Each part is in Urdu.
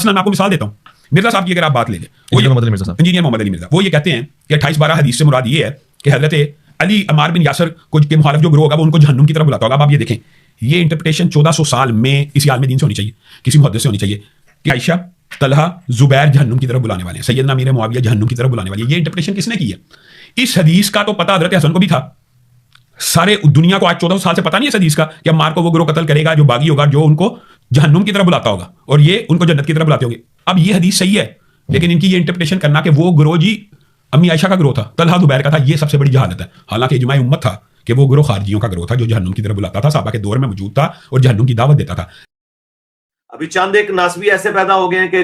مثلا میں آپ کو مثال دیتا ہوں, مرزا صاحب کی اگر آپ بات لے لیں, انجینئر محمد علی مرزا, وہ یہ کہتے ہیں کہ 28-12 حدیث سے مراد یہ ہے کہ حضرت علی عمار بن یاسر کو کے مخالف جو گروہ ہوگا وہ ان کو جہنم کی طرف بلاتا ہوگا. اب آپ یہ دیکھیں, یہ انٹرپریٹیشن 1400 سال میں کسی عالم دین سے ہونی چاہیے, کسی محدث سے ہونی چاہیے کہ عائشہ, طلحہ, زبیر جہنم کی طرف بلانے والے ہیں, سیدنا امیر معاویہ جہنم کی طرف بلانے والے ہیں. یہ انٹرپریٹیشن کس نے کی ہے؟ اس حدیث کا تو پتہ حضرت حسن کو بھی تھا. سارے دنیا کو آج 1400 سال سے پتہ نہیں ہے اس حدیث کا کہ عمار کو وہ گروہ قتل کرے گا جو باغی ہوگا, جو ان کو جہنم کی طرف بلاتا ہوگا, اور یہ ان کو جنت کی طرف بلاتے ہوں گے. اب یہ حدیث صحیح ہے, لیکن ان کی یہ انٹرپریٹیشن کرنا کہ وہ گروہ جی امی عائشہ کا گروہ تھا, طلحہ زبیر کا تھا, یہ سب سے بڑی جہالت ہے. حالانکہ اجماع امت تھا کہ وہ گروہ خارجیوں کا گروہ تھا جو جہنم کی طرف بلاتا تھا, صحابہ کے دور میں موجود تھا اور جہنم کی دعوت دیتا تھا. ابھی چند ایک ناسبی ایسے پیدا ہو گئے ہیں کہ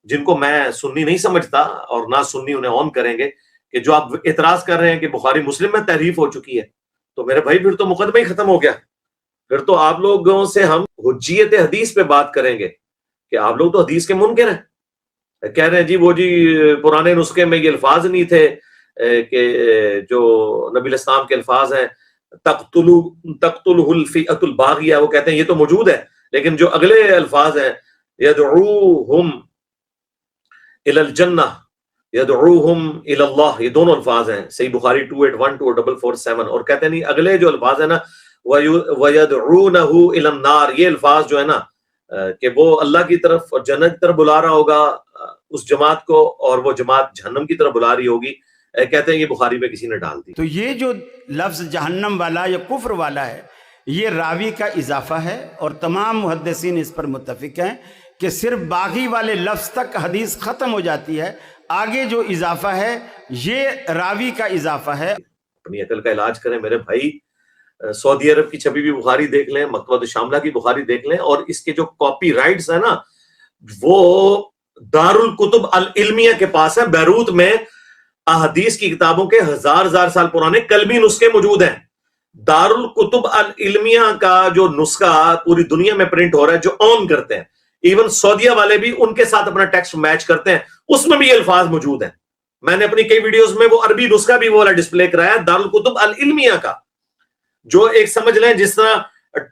جن کو میں سنی نہیں سمجھتا, اور نہ سنی انہیں آن کریں گے, کہ جو آپ اعتراض کر رہے ہیں کہ بخاری مسلم میں تحریف ہو چکی ہے, تو میرے بھائی پھر تو مقدمہ ہی ختم ہو گیا. پھر تو آپ لوگوں سے ہم حجیت حدیث پہ بات کریں گے کہ آپ لوگ تو حدیث کے منکر ہیں. کہہ رہے ہیں جی وہ جی پرانے نسخے میں یہ الفاظ نہیں تھے کہ جو نبی الاسلام کے الفاظ ہیں تقتلہ الفئۃ الباغیہ, وہ کہتے ہیں یہ تو موجود ہے, لیکن جو اگلے الفاظ ہیں یدعوہم الی الجنہ یدعوہم الی اللہ, یہ دونوں الفاظ ہیں صحیح بخاری 2812 اور 447, اور کہتے ہیں نہیں اگلے جو الفاظ ہیں نا وَيَدْعُونَهُ إِلَى النَّارِ, یہ الفاظ جو ہے نا کہ وہ اللہ کی طرف اور جنت کی طرف بلا رہا ہوگا اس جماعت کو, اور وہ جماعت جہنم کی طرف بلا رہی ہوگی. کہتے ہیں یہ بخاری میں کسی نے ڈال دی. تو یہ جو لفظ جہنم والا یا کفر والا ہے یہ راوی کا اضافہ ہے, اور تمام محدثین اس پر متفق ہیں کہ صرف باغی والے لفظ تک حدیث ختم ہو جاتی ہے, آگے جو اضافہ ہے یہ راوی کا اضافہ ہے. اپنی عقل کا علاج کریں میرے بھائی. سعودی عرب کی چھپی ہوئی بخاری دیکھ لیں, مکتبۃ شاملہ کی بخاری دیکھ لیں, اور اس کے جو کاپی رائٹس ہیں نا وہ دارالکتب العلمیہ کے پاس ہے. بیروت میں احادیث کی کتابوں کے ہزار سال پرانے قلمی نسخے موجود ہیں. دارالکتب العلمیہ کا جو نسخہ پوری دنیا میں پرنٹ ہو رہا ہے, جو آن کرتے ہیں, ایون سعودیہ والے بھی ان کے ساتھ اپنا ٹیکسٹ میچ کرتے ہیں, اس میں بھی یہ الفاظ موجود ہیں. میں نے اپنی کئی ویڈیوز میں وہ عربی نسخہ بھی وہ والا ڈسپلے کرایا ہے دارالکتب العلمیہ کا, جو ایک سمجھ لیں جس طرح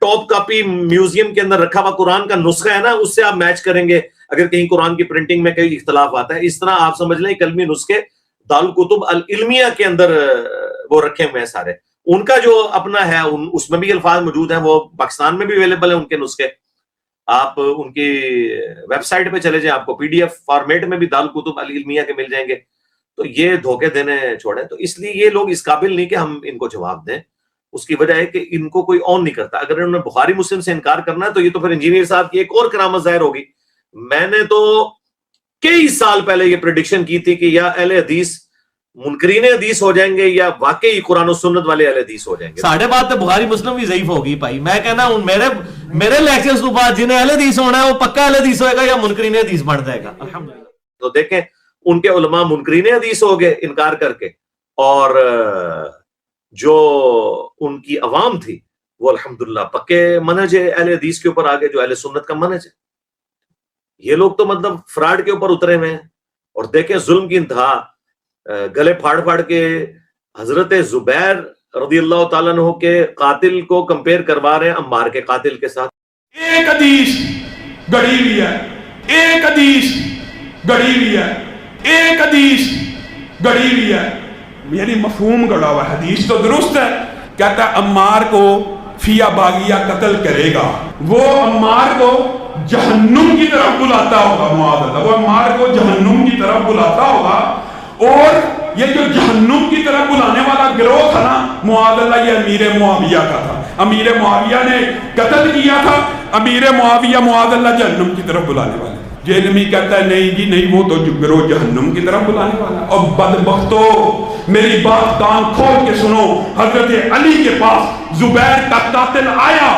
ٹاپ کاپی میوزیم کے اندر رکھا ہوا قرآن کا نسخہ ہے نا, اس سے آپ میچ کریں گے اگر کہیں قرآن کی پرنٹنگ میں کئی اختلاف آتا ہے. اس طرح آپ سمجھ لیں قلمی نسخے دارالکتب العلمیہ کے اندر وہ رکھے ہوئے ہیں سارے. ان کا جو اپنا ہے اس میں بھی الفاظ موجود ہیں, وہ پاکستان میں بھی اویلیبل ہیں ان کے نسخے. آپ ان کی ویب سائٹ پہ چلے جائیں, آپ کو PDF فارمیٹ میں بھی دارالکتب العلمیہ کے مل جائیں گے. تو یہ دھوکے دینے چھوڑیں. تو اس لیے یہ لوگ اس قابل نہیں کہ ہم ان کو جواب دیں. اس کی وجہ ہے کہ ان کو کوئی آن نہیں کرتا. اگر انہوں نے بخاری مسلم سے انکار کرنا ہے تو یہ تو پھر انجینئر صاحب کی ایک اور کرامت ظاہر ہوگی. میں نے تو کئی سال پہلے یہ پریڈکشن کی تھی کہ یا اہل حدیث منکرین حدیث ہو جائیں گے یا واقعی قرآن و سنت والے اہل حدیث ہو جائیں گے. ساڑھے بات تو بخاری مسلم بھی ضعیف ہوگی بھائی. میں کہنا ہوں میرے لیکچرز تو بعد جنہیں اہل حدیث ہونا ہے وہ پکا اہل حدیث ہوئے گا یا منکرین حدیث بن جائے گا. الحمدللہ. تو دیکھیں ان کے علماء منکرین حدیث ہو گئے انکار کر کے, اور جو ان کی عوام تھی وہ الحمدللہ پکے منہج اہل حدیث کے اوپر آگے, جو اہل سنت کا منہج ہے. یہ لوگ تو مطلب فراڈ کے اوپر اترے ہوئے ہیں. اور دیکھیں ظلم کی انتہا, گلے پھاڑ کے حضرت زبیر رضی اللہ تعالیٰ عنہ کے قاتل کو کمپیئر کروا رہے ہیں عمار کے قاتل کے ساتھ. ایک حدیث گڑھی ہوئی ہے, ایک حدیث گڑھی ہوئی ہے, ایک حدیث گڑھی ہوئی ہے, یعنی مفہوم گڑا ہوا. حدیث تو درست ہے, کہتا ہے عمار کو فیا باغیہ قتل کرے گا, وہ عمار کو جہنم کی طرف بلاتا ہوگا. معاذ اللہ, وہ عمار کو جہنم کی طرف بلاتا ہوگا. اور یہ جو جہنم کی طرف بلانے والا گروہ تھا نا, معاذ اللہ, یہ امیر معاویہ کا تھا. امیر معاویہ نے قتل کیا تھا. امیر معاویہ معاذ اللہ جہنم کی طرف بلانے والے. جہنمی کہتا ہے نہیں جی نہیں, وہ تو گروہ جہنم کی طرف بلانے والا. اور بدبختو میری بات کان کھول کے سنو, حضرت علی کے پاس زبیر کا قاتل آیا.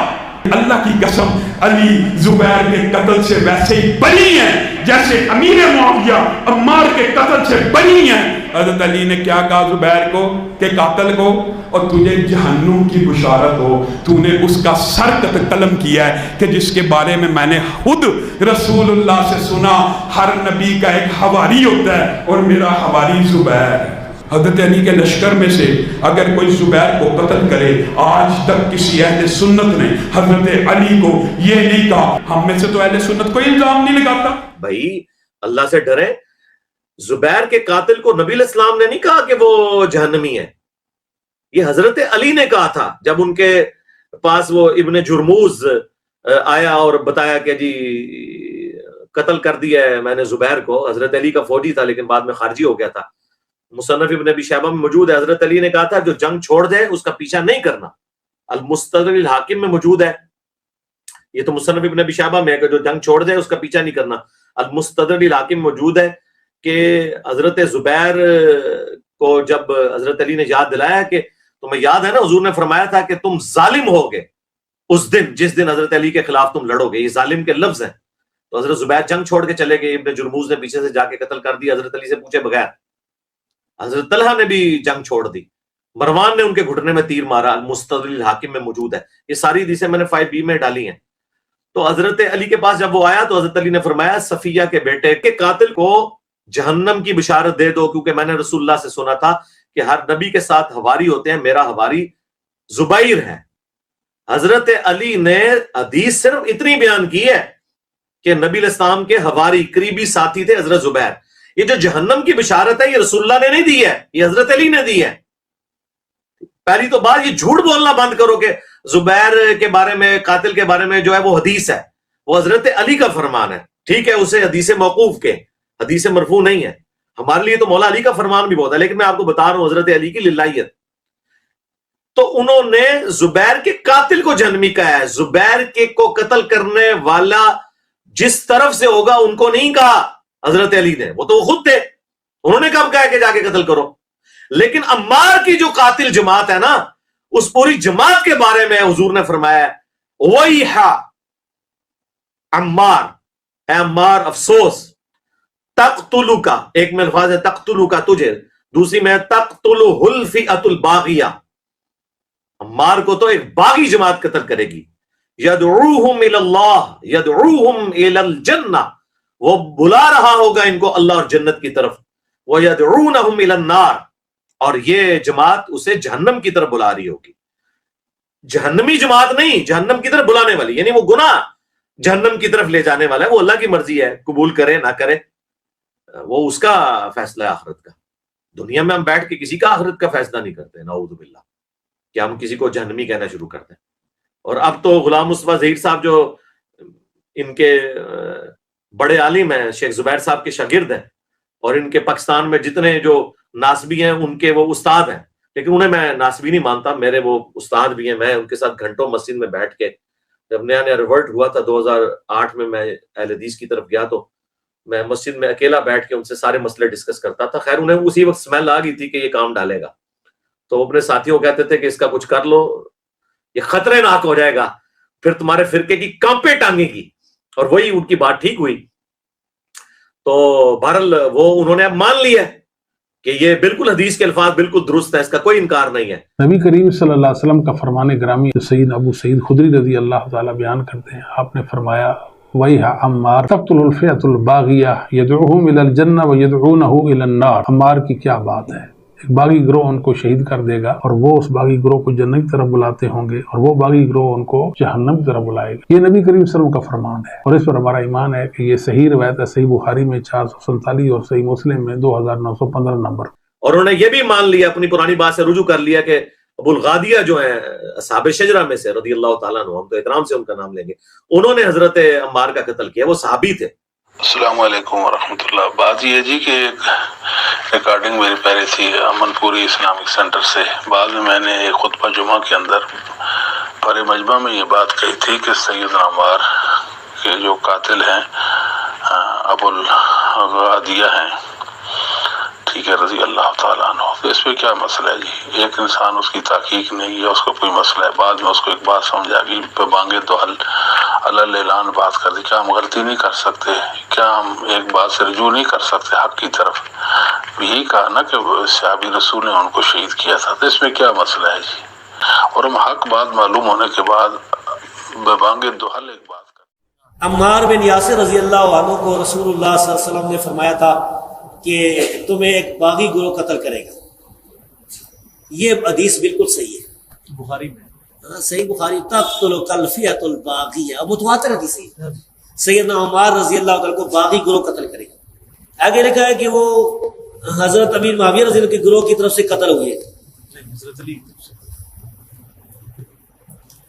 اللہ کی قسم علی زبیر کے قتل سے ویسے ہی بری ہیں جیسے امیر معاویہ عمار کے قتل سے بری ہیں. حضرت علی نے کیا کہا زبیر کو کہ قاتل کو, اور تجھے جہنم کی بشارت ہو, تو نے اس کا سر قلم کیا ہے کہ جس کے بارے میں میں نے خود رسول اللہ سے سنا, ہر نبی کا ایک حواری ہوتا ہے اور میرا حواری زبیر. حضرت علی کے لشکر میں سے اگر کوئی زبیر کو قتل کرے، آج تک کسی اہل سنت نے حضرت علی کو یہ نہیں کہا. ہم میں سے تو اہل سنت کوئی الزام نہیں لگاتا. بھائی اللہ سے ڈرے. زبیر کے قاتل کو نبی علیہ السلام نے نہیں کہا کہ وہ جہنمی ہے، یہ حضرت علی نے کہا تھا جب ان کے پاس وہ ابن جرموز آیا اور بتایا کہ جی قتل کر دیا ہے میں نے زبیر کو. حضرت علی کا فوجی تھا لیکن بعد میں خارجی ہو گیا تھا. مصنف ابن ابی شیبہ میں موجود ہے. حضرت علی نے کہا تھا جو جنگ چھوڑ دے اس کا پیچھا نہیں کرنا. المستدرک الحاکم میں موجود ہے. یہ تو مصنف ابن ابی شیبہ میں ہے کہ جو جنگ چھوڑ دے اس کا پیچھا نہیں کرنا. المستدرک الحاکم موجود ہے کہ حضرت زبیر کو جب حضرت علی نے یاد دلایا کہ تمہیں یاد ہے نا حضور نے فرمایا تھا کہ تم ظالم ہوگے اس دن جس دن حضرت علی کے خلاف تم لڑو گے. یہ ظالم کے لفظ ہیں. تو حضرت زبیر جنگ چھوڑ کے چلے گئے. ابن جرموز نے پیچھے سے جا کے قتل کر دیا حضرت علی سے پوچھے بغیر. حضرت طلحہ نے بھی جنگ چھوڑ دی. مروان نے ان کے گھٹنے میں تیر مارا. المستدرک الحاکم میں موجود ہے. یہ ساری حدیثیں میں نے 5B میں ڈالی ہیں. تو حضرت علی کے پاس جب وہ آیا تو حضرت علی نے فرمایا صفیہ کے بیٹے کے قاتل کو جہنم کی بشارت دے دو، کیونکہ میں نے رسول اللہ سے سنا تھا کہ ہر نبی کے ساتھ حواری ہوتے ہیں، میرا حواری زبیر ہے. حضرت علی نے حدیث صرف اتنی بیان کی ہے کہ نبی علیہ السلام کے حواری قریبی ساتھی تھے حضرت زبیر. یہ جو جہنم کی بشارت ہے یہ رسول اللہ نے نہیں دی ہے، یہ حضرت علی نے دی ہے. پہلی تو بات یہ جھوٹ بولنا بند کرو کہ زبیر کے بارے میں قاتل کے بارے میں جو ہے وہ حدیث ہے، وہ حضرت علی کا فرمان ہے. ٹھیک ہے اسے حدیث موقوف کے، حدیث مرفوع نہیں ہے. ہمارے لیے تو مولا علی کا فرمان بھی بہت ہے، لیکن میں آپ کو بتا رہا ہوں حضرت علی کی للہیت. تو انہوں نے زبیر کے قاتل کو جہنمی کہا ہے. زبیر کے کو قتل کرنے والا جس طرف سے ہوگا ان کو نہیں کہا حضرت علی نے، وہ تو خود تھے. انہوں نے کب کہا کہ جا کے قتل کرو. لیکن عمار کی جو قاتل جماعت ہے نا، اس پوری جماعت کے بارے میں حضور نے فرمایا وَيْحَ عمار، اے عمار افسوس، تقتلُکا، ایک میں الفاظ ہے تقتلُکا تجھے، دوسری میں تقتلُهُ الفئۃ الباغیہ. عمار کو تو ایک باغی جماعت قتل کرے گی. یدعوہم الی اللہ، یدعوہم الی الجنہ، وہ بلا رہا ہوگا ان کو اللہ اور جنت کی طرف. وَيَدْعُونَهُمْ إِلَى النَّارِ، اور یہ جماعت اسے جہنم کی طرف بلا رہی ہوگی. جہنمی جماعت نہیں، جہنم کی طرف بلانے والی، یعنی وہ گناہ جہنم کی طرف لے جانے والا ہے. وہ اللہ کی مرضی ہے، قبول کرے نہ کرے وہ اس کا فیصلہ ہے آخرت کا. دنیا میں ہم بیٹھ کے کسی کا آخرت کا فیصلہ نہیں کرتے، نعوذ باللہ، کہ ہم کسی کو جہنمی کہنا شروع کرتے ہیں. اور اب تو غلام مصطفیٰ ظہیر صاحب جو ان کے بڑے عالم ہیں، شیخ زبیر صاحب کے شاگرد ہیں، اور ان کے پاکستان میں جتنے جو ناسبی ہیں ان کے وہ استاد ہیں، لیکن انہیں میں ناسبی نہیں مانتا، میرے وہ استاد بھی ہیں. میں ان کے ساتھ گھنٹوں مسجد میں بیٹھ کے، جب نیا نیا ریورٹ ہوا تھا 2008 میں اہل حدیث کی طرف گیا تو میں مسجد میں اکیلا بیٹھ کے ان سے سارے مسئلے ڈسکس کرتا تھا. خیر انہیں اسی وقت سمیل آ گئی تھی کہ یہ کام ڈالے گا، تو اپنے ساتھیوں کہتے تھے کہ اس کا کچھ کر لو، یہ خطرے ناک ہو جائے گا، پھر تمہارے فرقے کی کانپیں ٹانگے گی. اور وہی ان کی بات ٹھیک ہوئی. تو بہرحال وہ انہوں نے اب مان لیا کہ یہ بالکل حدیث کے الفاظ بالکل درست ہے، اس کا کوئی انکار نہیں ہے. نبی کریم صلی اللہ علیہ وسلم کا فرمان گرامی سید ابو سعید خدری رضی اللہ تعالیٰ بیان کرتے ہیں، آپ نے فرمایا وَيْحَ عمار تقتل الفئۃ الباغیہ یدعوہم الی الجنہ ویدعونہ الی النار. عمار کی کیا بات ہے، ایک باغی گروہ ان کو شہید کر دے گا اور وہ اس باغی گروہ کو جنت کی طرف بلاتے ہوں گے، اور وہ باغی گروہ ان کو جہنم کی طرف بلائے گا. یہ نبی کریم صلی اللہ علیہ وسلم کا فرمان ہے، اور اس پر ہمارا ایمان ہے کہ یہ صحیح روایت ہے. صحیح بخاری میں 447 اور صحیح مسلم میں 2915 نمبر. اور انہوں نے یہ بھی مان لیا، اپنی پرانی بات سے رجوع کر لیا کہ ابو الغادیہ جو ہیں اصحاب شجرہ میں سے رضی اللہ تعالیٰ عنہ، ہم تو احترام سے ان کا نام لیں گے، انہوں نے حضرت عمار کا قتل کیا، وہ صحابی تھے. السلام علیکم ورحمۃ اللہ. بات یہ جی کہ ایک ریکارڈنگ میری پہلے تھی امن پوری اسلامک سینٹر سے. بعد میں نے ایک خطبہ جمعہ کے اندر پر مجمع میں یہ بات کہی تھی کہ سیدنا عمار کے جو قاتل ہیں ابو الغادیہ ہیں، ٹھیک ہے، رضی اللہ تعالیٰ عنہ. تو اس پہ کیا مسئلہ ہے جی؟ ایک انسان اس کی تحقیق نہیں ہے، اس کو کوئی مسئلہ ہے، بعد میں اس کو ایک بات سمجھ آ گئی، پہ مانگے تو حل اللہ اعلان بات کر دی. کیا ہم غلطی نہیں کر سکتے؟ کیا ہم ایک بات سے رجوع نہیں کر سکتے حق کی طرف؟ یہی کہا نا کہ صحابی رسول نے ان کو شہید کیا تھا، تو اس میں کیا مسئلہ ہے جی؟ اور ہم حق بات معلوم ہونے کے بعد بے مانگے تو حل ایک بات کر. عمار بن یاسر رضی اللہ عنہ کو رسول اللہ صلی اللہ علیہ وسلم نے فرمایا تھا کہ تمہیں ایک باغی گروہ قتل کرے گا. یہ حدیث بالکل صحیح ہے بخاری میں صحیح بخاری تقتل الفئۃ الباغیہ متواتر حدیث ہے سیدنا عمار رضی اللہ تعالیٰ کو باغی گروہ قتل کرے گا آگے لکھا ہے کہ وہ حضرت امیر معاویہ رضی اللہ کے گروہ کی طرف سے قتل ہوئے حضرت علی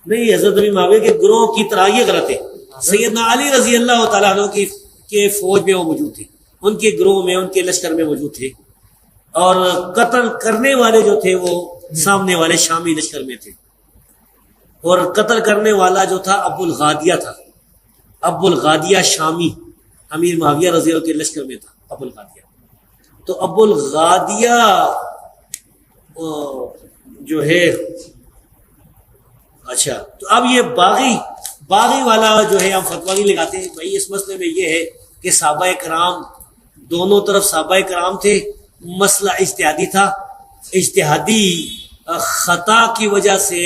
نہیں حضرت امیر معاویہ کے گروہ کی طرح یہ غلط ہے سیدنا علی رضی اللہ تعالیٰ عنہ کی کے فوج میں وہ موجود تھے ان کے گروہ میں ان کے لشکر میں موجود تھے اور قتل کرنے والے جو تھے وہ سامنے والے شامی لشکر میں تھے اور قتل کرنے والا جو تھا ابو الغادیہ تھا ابو الغادیہ شامی امیر معاویہ رضی اللہ کے لشکر میں تھا ابو الغادیہ تو ابو الغادیہ جو ہے اچھا تو اب یہ باغی والا جو ہے ہم فتویٰ نہیں لگاتے ہیں بھائی اس مسئلے میں یہ ہے کہ صحابہ کرام دونوں طرف صحابہ کرام تھے مسئلہ اجتہادی تھا اجتہادی خطا کی وجہ سے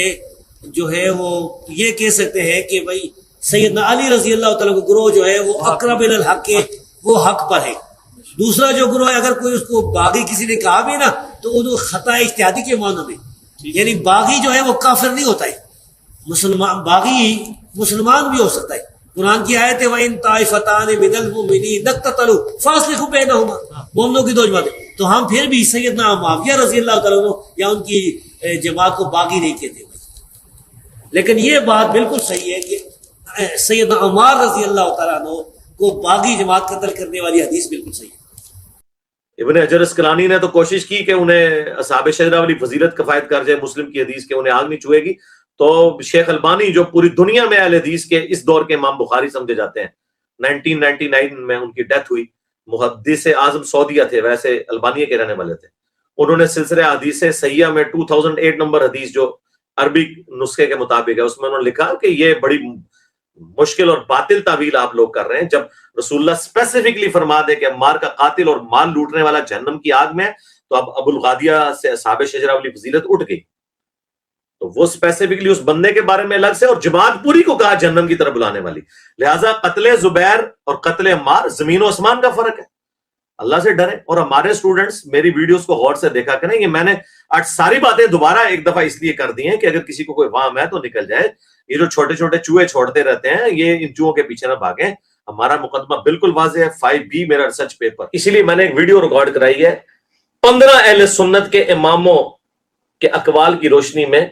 جو ہے وہ یہ کہہ سکتے ہیں کہ بھائی سیدنا علی رضی اللہ تعالیٰ کو گروہ جو ہے وہ اقرب الی الحق کے وہ حق پر ہے دوسرا جو گروہ ہے اگر کوئی اس کو باغی کسی نے کہا بھی نا تو وہ خطا اجتہادی کے معنی میں یعنی باغی جو ہے وہ کافر نہیں ہوتا ہے مسلمان باغی مسلمان بھی ہو سکتا ہے قرآن کی آیت ہے وَإِن طَائِفَتَانِ مِنَ الْمُؤْمِنِينَ اقْتَتَلُوا فَأَصْلِحُوا بَيْنَهُمَا مومنوں کی دو جماعتیں تو ہم پھر بھی سیدنا معاویہ رضی اللہ تعالیٰ عنہ یا ان کی جماعت کو باغی نہیں کہتے لیکن یہ بات بالکل صحیح ہے کہ سیدنا عمار رضی اللہ تعالیٰ عنہ کو باغی جماعت قتل کرنے والی حدیث بالکل صحیح ہے ابن حجر اسقلانی نے تو کوشش کی کہ انہیں اصحاب شجرہ والی فضیلت کفایت کر جائے مسلم کی حدیث کے انہیں آگ نہیں چھوئے گی تو شیخ البانی جو پوری دنیا میں اہل حدیث کے اس دور کے امام بخاری سمجھے جاتے ہیں 1999 میں ان کی ڈیتھ ہوئی محدث اعظم سعودیہ تھے ویسے البانیہ کے رہنے والے تھے انہوں نے سلسلہ حدیث صحیحہ میں 2008 نمبر حدیث جو عربک نسخے کے مطابق ہے اس میں انہوں نے لکھا کہ یہ بڑی مشکل اور باطل تعویل آپ لوگ کر رہے ہیں جب رسول اللہ اسپیسیفکلی فرما دے کہ عمار کا قاتل اور مال لوٹنے والا جہنم کی آگ میں تو اب ابو الغادیہ سے اصحاب شجرہ والی فضیلت اٹھ گئی تو وہ اسپیسیفکلی اس بندے کے بارے میں الگ سے اور جماعت پوری کو کہا جہنم کی طرف بلانے والی لہٰذا قتل زبیر اور قتل عمار زمین و آسمان کا فرق ہے اللہ سے ڈریں اور ہمارے اسٹوڈنٹس میری ویڈیوز کو غور سے دیکھا کریں یہ میں نے آج ساری باتیں دوبارہ ایک دفعہ اس لیے کر دی ہیں کہ اگر کسی کو کوئی وہم ہے تو نکل جائے یہ جو چھوٹے چھوٹے چوہے چھوڑتے رہتے ہیں یہ ان چوہوں کے پیچھے نہ بھاگیں ہمارا مقدمہ بالکل واضح ہے 5B میرا ریسرچ پیپر اسی لیے میں نے ایک ویڈیو ریکارڈ کرائی ہے 15 اہل سنت کے اماموں کے اقوال کی روشنی میں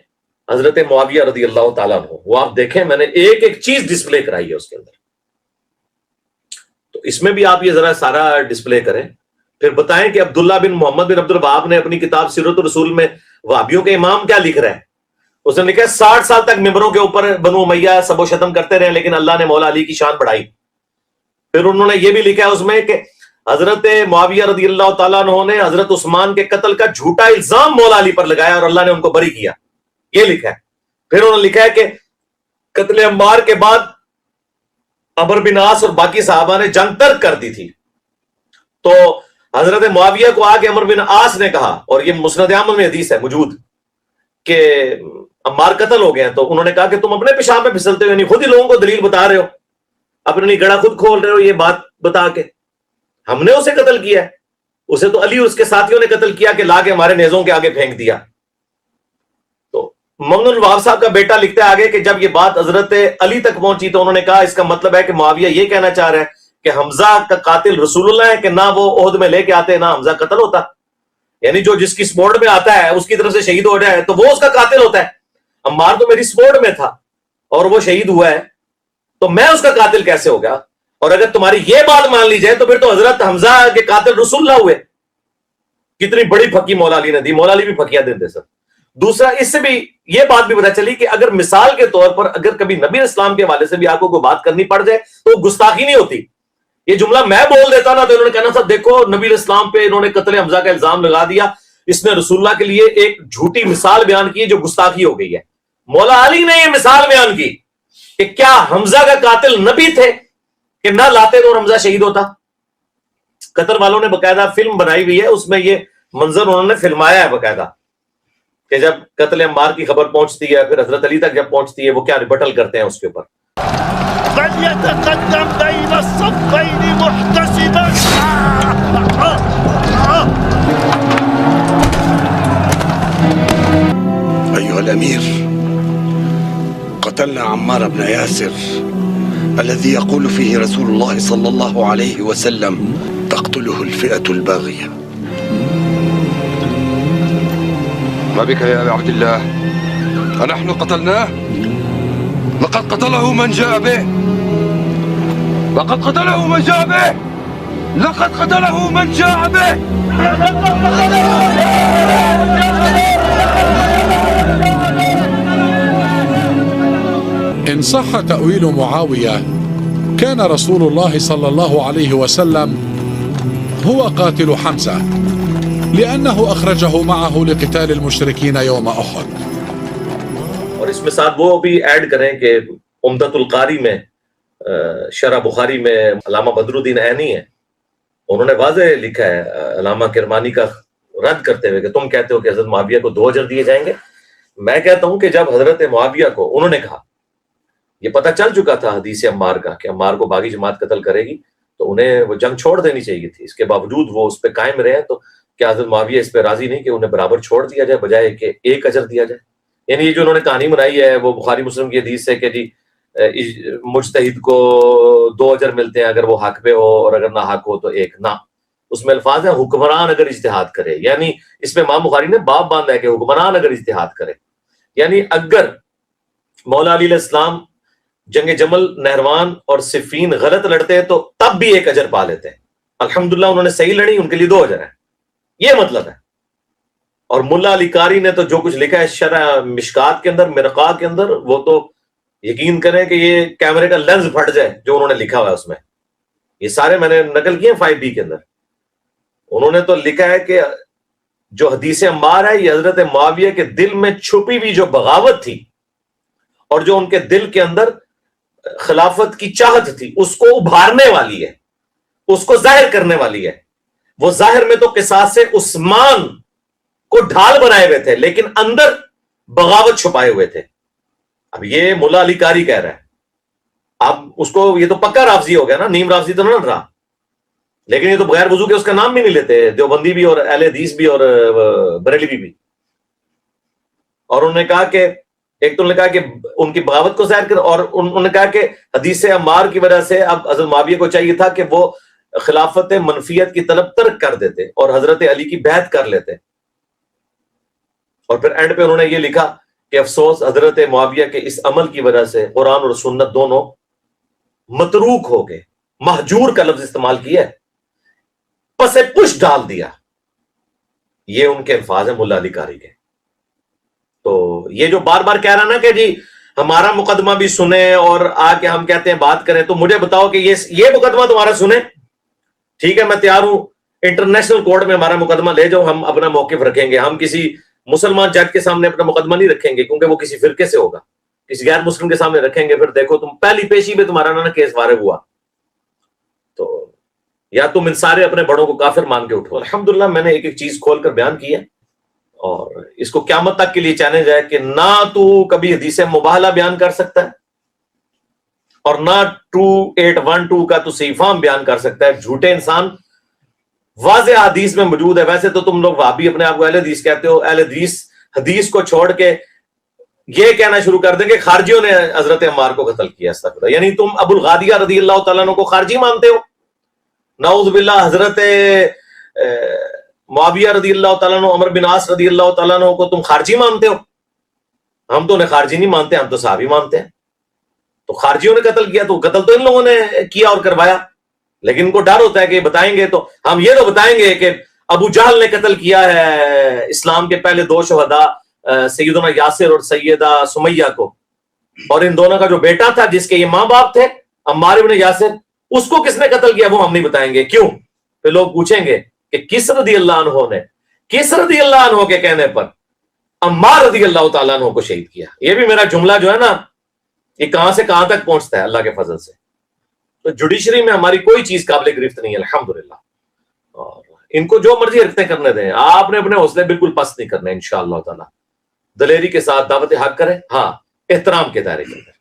حضرت معاویہ رضی اللہ تعالیٰ عنہ وہ آپ دیکھیں میں نے ایک ایک چیز ڈسپلے کرائی ہے اس کے اندر تو اس میں بھی آپ یہ ذرا سارا ڈسپلے کریں پھر بتائیں کہ عبداللہ بن محمد بن عبد الوہاب نے اپنی کتاب سیرت الرسول میں وہابیوں کے امام کیا لکھ رہے ہیں اس نے لکھا ہے 60 سال تک ممبروں کے اوپر بنو امیہ سب و شتم کرتے رہے لیکن اللہ نے مولا علی کی شان بڑھائی پھر انہوں نے یہ بھی لکھا ہے اس میں کہ حضرت معاویہ رضی اللہ تعالیٰ عنہ نے حضرت عثمان کے قتل کا جھوٹا الزام مولا علی پر لگایا اور اللہ نے ان کو بری کیا یہ لکھا ہے پھر انہوں نے لکھا ہے کہ قتل عمار کے بعد عمرو بن عاص اور باقی صحابہ نے جنگ ترک کر دی تھی تو حضرت معاویہ کو آگے عمرو بن عاص نے کہا اور یہ مسند احمد میں حدیث ہے موجود کہ عمار قتل ہو گئے ہیں تو انہوں نے کہا کہ تم اپنے پیشاب میں پھسلتے ہو یعنی خود ہی لوگوں کو دلیل بتا رہے ہو اپنی گڑا خود کھول رہے ہو یہ بات بتا کے ہم نے اسے قتل کیا ہے اسے تو علی اور اس کے ساتھیوں نے قتل کیا کہ لا کے ہمارے نیزوں کے آگے پھینک دیا تو ممنون الوہاب صاحب کا بیٹا لکھتا ہے آگے کہ جب یہ بات حضرت علی تک پہنچی تو انہوں نے کہا اس کا مطلب ہے کہ معاویہ یہ کہنا چاہ رہا ہے کہ حمزہ کا قاتل رسول اللہ ہے کہ نہ وہ عہد میں لے کے آتے نہ حمزہ قتل ہوتا یعنی جو جس کی سپورٹ میں آتا ہے اس کی طرف سے شہید ہو جائے تو وہ اس کا قاتل ہوتا ہے عمار تو میری سپورٹ میں تھا اور وہ شہید ہوا ہے تو میں اس کا قاتل کیسے ہو گیا اور اگر تمہاری یہ بات مان لی جائے تو پھر تو حضرت حمزہ کے قاتل رسول اللہ ہوئے کتنی بڑی پھکی مولا علی نے دی مولا علی بھی پھکیاں دیتے سر دوسرا اس سے بھی یہ بات بھی پتہ چلی کہ اگر مثال کے طور پر اگر کبھی نبی اسلام کے حوالے سے بھی آپ کو کوئی بات کرنی پڑ جائے تو گستاخی نہیں ہوتی یہ جملہ میں بول دیتا نا تو انہوں نے کہنا تھا دیکھو نبی اسلام پہ انہوں نے قتل حمزہ کا الزام لگا دیا اس نے رسول اللہ کے لیے ایک جھوٹی مثال بیان کی جو گستاخی ہو گئی ہے مولا علی نے یہ مثال بیان کی کہ کیا حمزہ کا قاتل نبی تھے کہ نہ لاتے تو حمزہ شہید ہوتا قطر والوں نے باقاعدہ فلم بنائی ہوئی ہے اس میں یہ منظر انہوں نے فلمایا ہے باقاعدہ کہ جب قتل عمار کی خبر پہنچتی ہے پھر حضرت علی تک جب پہنچتی ہے وہ کیا ریبٹل کرتے ہیں اس کے اوپر فليتقدم بين الصفين محتسبا قتلنا عمار بن ياسر الذي يقول فيه رسول الله صلى الله عليه وسلم تقتله الفئة الباغية. ما بك يا أبا عبد الله؟ أنحن قتلناه؟ لقد قتله من جاء به. لقد قتله من جاء به. لقد قتله من جاء به. إن صح تأويل معاوية كان رسول الله صلى الله عليه وسلم هو قاتل حمزة لأنه أخرجه معه لقتال المشركين يوم أحد. اور اس میں ساتھ وہ بھی ایڈ کریں کہ عمدۃ القاری میں شرح بخاری میں علامہ بدر الدین عینی ہے، انہوں نے واضح لکھا ہے علامہ کرمانی کا رد کرتے ہوئے کہ تم کہتے ہو کہ حضرت معاویہ کو 2 اجر دیے جائیں گے. میں کہتا ہوں کہ جب حضرت معاویہ کو انہوں نے کہا، یہ پتہ چل چکا تھا حدیث عمار کا کہ عمار کو باغی جماعت قتل کرے گی تو انہیں وہ جنگ چھوڑ دینی چاہیے تھی، اس کے باوجود وہ اس پہ قائم رہے، تو کیا حضرت معاویہ اس پہ راضی نہیں کہ انہیں برابر چھوڑ دیا جائے بجائے کہ 1 اجر دیا جائے؟ یعنی یہ جو انہوں نے کہانی بنائی ہے وہ بخاری مسلم کی حدیث ہے کہ جی مجتہد کو 2 اجر ملتے ہیں اگر وہ حق پہ ہو اور اگر نہ حق ہو تو 1. نہ، اس میں الفاظ ہیں حکمران اگر اجتہاد کرے، یعنی اس میں امام بخاری نے باب باندھا ہے کہ حکمران اگر اجتہاد کرے، یعنی اگر مولا علی علیہ السلام جنگ جمل، نہروان اور صفین غلط لڑتے ہیں تو تب بھی 1 اجر پا لیتے ہیں. الحمدللہ انہوں نے صحیح لڑی، ان کے لیے 2 اجر ہیں، یہ مطلب ہے. اور ملا علی قاری نے تو جو کچھ لکھا ہے شرح مشکات کے اندر، مرقاہ کے اندر، وہ تو یقین کریں کہ یہ کیمرے کا لینز پھٹ جائے جو انہوں نے لکھا ہوا ہے اس میں. یہ سارے میں نے نقل کیے 5B کے اندر. انہوں نے تو لکھا ہے کہ جو حدیث عمار ہے یہ حضرت معاویہ کے دل میں چھپی ہوئی جو بغاوت تھی اور جو ان کے دل کے اندر خلافت کی چاہت تھی اس کو ابھارنے والی ہے، اس کو ظاہر کرنے والی ہے. وہ ظاہر میں تو قصاص عثمان کو ڈھال بنائے ہوئے تھے لیکن اندر بغاوت چھپائے ہوئے تھے. اب یہ ملا علی قاری کہہ رہا ہے، اب اس کو یہ تو پکا رافضی ہو گیا نا، نیم رافضی تو نہ رہا، لیکن یہ تو بغیر وضو کے اس کا نام بھی نہیں لیتے، دیوبندی بھی اور اہل حدیث بھی اور بریلوی بھی. اور انہوں نے کہا کہ ایک تو انہوں نے کہا کہ ان کی بغاوت کو ظاہر کر، اور انہوں نے کہا کہ حدیث عمار کی وجہ سے اب حضرت معاویہ کو چاہیے تھا کہ وہ خلافت منفیت کی طلب ترک کر دیتے اور حضرت علی کی بیعت کر لیتے. اور پھر اینڈ پہ انہوں نے یہ لکھا کہ افسوس حضرت معاویہ کے اس عمل کی وجہ سے قرآن اور سنت دونوں متروک ہو گئے. مہجور کا لفظ استعمال کیا ہے، پس پش ڈال دیا. یہ ان کے الفاظ ہیں ملا علی قاری کے. تو یہ جو بار بار کہہ رہا نا کہ جی ہمارا مقدمہ بھی سنیں اور آ کے ہم کہتے ہیں بات کریں، تو مجھے بتاؤ کہ یہ مقدمہ تمہارا سنیں، ٹھیک ہے میں تیار ہوں، انٹرنیشنل کورٹ میں ہمارا مقدمہ لے جاؤ، ہم اپنا موقف رکھیں گے. ہم کسی مسلمان جج کے سامنے اپنا مقدمہ نہیں رکھیں گے کیونکہ وہ کسی فرقے سے ہوگا، کسی غیر مسلم کے سامنے رکھیں گے، پھر دیکھو تم پہلی پیشی میں تمہارا نا کیس فارغ ہوا تو یا تم ان سارے اپنے بڑوں کو کافر مان کے اٹھو. الحمدللہ میں نے ایک ایک چیز کھول کر بیان کی ہے اور اس کو قیامت تک کے لیے چیلنج ہے کہ نہ تو کبھی حدیث مباہلہ بیان کر سکتا ہے اور نہ 2812 کا تو صحیح فہم بیان کر سکتا ہے. جھوٹے انسان واضح حدیث میں موجود ہے. ویسے تو تم لوگ وہابی اپنے آپ کو اہل حدیث کہتے ہو، اہل حدیث کو چھوڑ کے یہ کہنا شروع کر دیں کہ خارجیوں نے حضرت عمار کو قتل کیا. استغفر، یعنی تم ابو الغادیہ رضی اللہ تعالیٰ عنہ کو خارجی مانتے ہو. نعوذ باللہ حضرت معاویہ رضی اللہ تعالیٰ عنہ، عمر بن عاص رضی اللہ تعالیٰ عنہ کو تم خارجی مانتے ہو. ہم تو انہیں خارجی نہیں مانتے، ہم تو صحابی مانتے ہیں. تو خارجیوں نے قتل کیا تو قتل تو ان لوگوں نے کیا اور کروایا، لیکن ان کو ڈر ہوتا ہے کہ بتائیں گے تو ہم یہ تو بتائیں گے کہ ابو جہل نے قتل کیا ہے اسلام کے پہلے 2 شہداء سیدنا یاسر اور سیدہ سمیہ کو، اور ان دونوں کا جو بیٹا تھا جس کے یہ ماں باپ تھے عمار ابن یاسر، اس کو کس نے قتل کیا وہ ہم نہیں بتائیں گے. کیوں؟ پھر لوگ پوچھیں گے کہ کس رضی اللہ عنہ کے کہنے پر عمار رضی اللہ تعالیٰ عنہ کو شہید کیا. یہ بھی میرا جملہ جو ہے نا یہ کہاں سے کہاں تک پہنچتا ہے اللہ کے فضل سے. تو جوڈیشری میں ہماری کوئی چیز قابل گرفت نہیں ہے الحمدللہ، اور ان کو جو مرضی حرکتیں کرنے دیں، آپ نے اپنے حوصلے بالکل پست نہیں کرنے انشاءاللہ تعالی. دلیری کے ساتھ دعوت حق کریں، ہاں احترام کے دائرے کے اندر.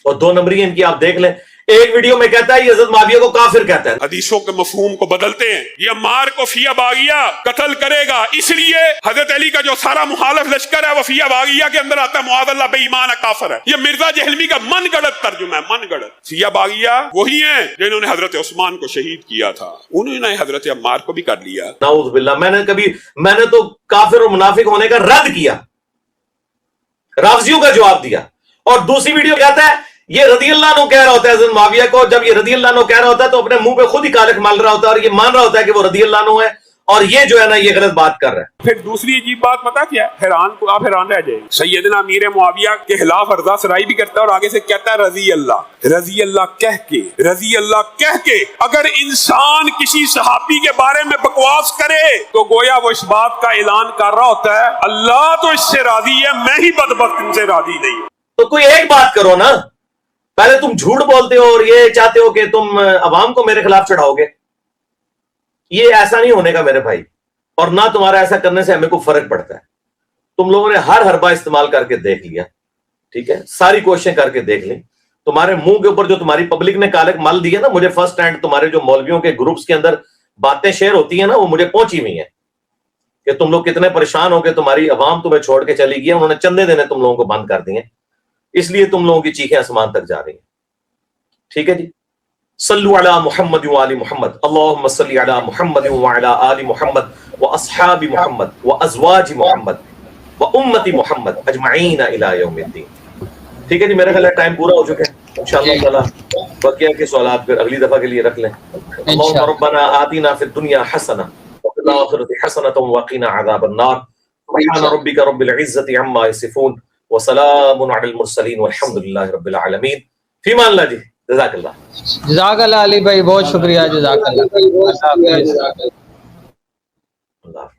اور 2 نمبری ان کی آپ دیکھ لیں، ایک ویڈیو میں کہتا ہے یہ حضرت معاویہ کو کافر کہتا ہے. حدیثوں کے مفہوم کو بدلتے ہیں. یہ عمار کو فیہ باغیہ قتل کرے گا، اس لیے حضرت علی کا جو سارا مخالف لشکر ہے وہ فیہ باغیہ کے اندر آتا ہے، معاذ اللہ بے ایمان کافر ہے. یہ مرزا جہلمی کا من گڑت ترجمہ ہے، من گڑت. فیہ باغیہ وہی ہیں جنہوں نے حضرت عثمان کو شہید کیا تھا، انہوں نے حضرت عمار کو بھی کر لیا. نعوذ باللہ. میں نے تو کافر اور منافق ہونے کا رد کیا، رافضیوں کا جواب دیا. اور دوسری ویڈیو کہتا ہے یہ رضی اللہ عنہ کہہ رہا ہوتا ہے حضرت معاویہ کو. جب یہ رضی اللہ عنہ کہہ رہا ہوتا ہے تو اپنے منہ پہ خود ہی کالک مال رہا ہوتا ہے اور یہ مان رہا ہوتا ہے کہ وہ رضی اللہ عنہ ہے، اور یہ جو ہے نا یہ غلط بات کر رہا ہے. پھر دوسری عجیب بات پتا کیا ہے؟ آپ حیران رہ جائیں. سیدنا امیر معاویہ کے خلاف عرضہ سرائی بھی کرتا ہے اور آگے سے کہتا ہے رضی اللہ کہہ کے، رضی اللہ کہہ کے. اگر انسان کسی صحابی کے بارے میں بکواس کرے تو گویا وہ اس بات کا اعلان کر رہا ہوتا ہے اللہ تو اس سے راضی ہے، میں ہی بدبخت ان سے راضی نہیں. تو کوئی ایک بات کرو نا، پہلے تم جھوٹ بولتے ہو اور یہ چاہتے ہو کہ تم عوام کو میرے خلاف چڑھاؤ گے. یہ ایسا نہیں ہونے کا میرے بھائی، اور نہ تمہارا ایسا کرنے سے ہمیں کوئی فرق پڑتا ہے. تم لوگوں نے ہر حربہ استعمال کر کے دیکھ لیا، ٹھیک ہے، ساری کوششیں کر کے دیکھ لیں. تمہارے منہ کے اوپر جو تمہاری پبلک نے کالک مل دی ہے نا، مجھے فرسٹ ہینڈ تمہارے جو مولویوں کے گروپس کے اندر باتیں شیئر ہوتی ہیں نا، وہ مجھے پہنچی ہوئی ہیں کہ تم لوگ کتنے پریشان ہو کہ تمہاری عوام تمہیں چھوڑ کے چلی گئی ہے، انہوں نے چندے دینے تم لوگوں کو بند کر دیے، اس لیے تم لوگوں کی چیخیں آسمان تک جا رہی ہیں. ٹھیک ہے جی. صلو علی محمد وآل محمد، اللہم صلی علی محمد وعلی آل محمد واصحاب محمد وازواج محمد وامت محمد اجمعین الی یوم الدین. ٹھیک ہے جی، میرا خیال ہے ٹائم پورا ہو چکا ہے. انشاءاللہ تعالی بقیہ کے سوالات پھر اگلی دفعہ کے لیے رکھ لیں. اللہم ربنا آتنا فی الدنیا حسنہ وفی الآخرۃ حسنۃ وقنا عذاب النار. سبحان ربک رب العزۃ عما یصفون وسلام علی المرسلین والحمد للہ رب العالمین. فی امان اللہ جی. جزاک اللہ علی بھائی، بہت شکریہ. جزاک اللہ. اللہ حافظ.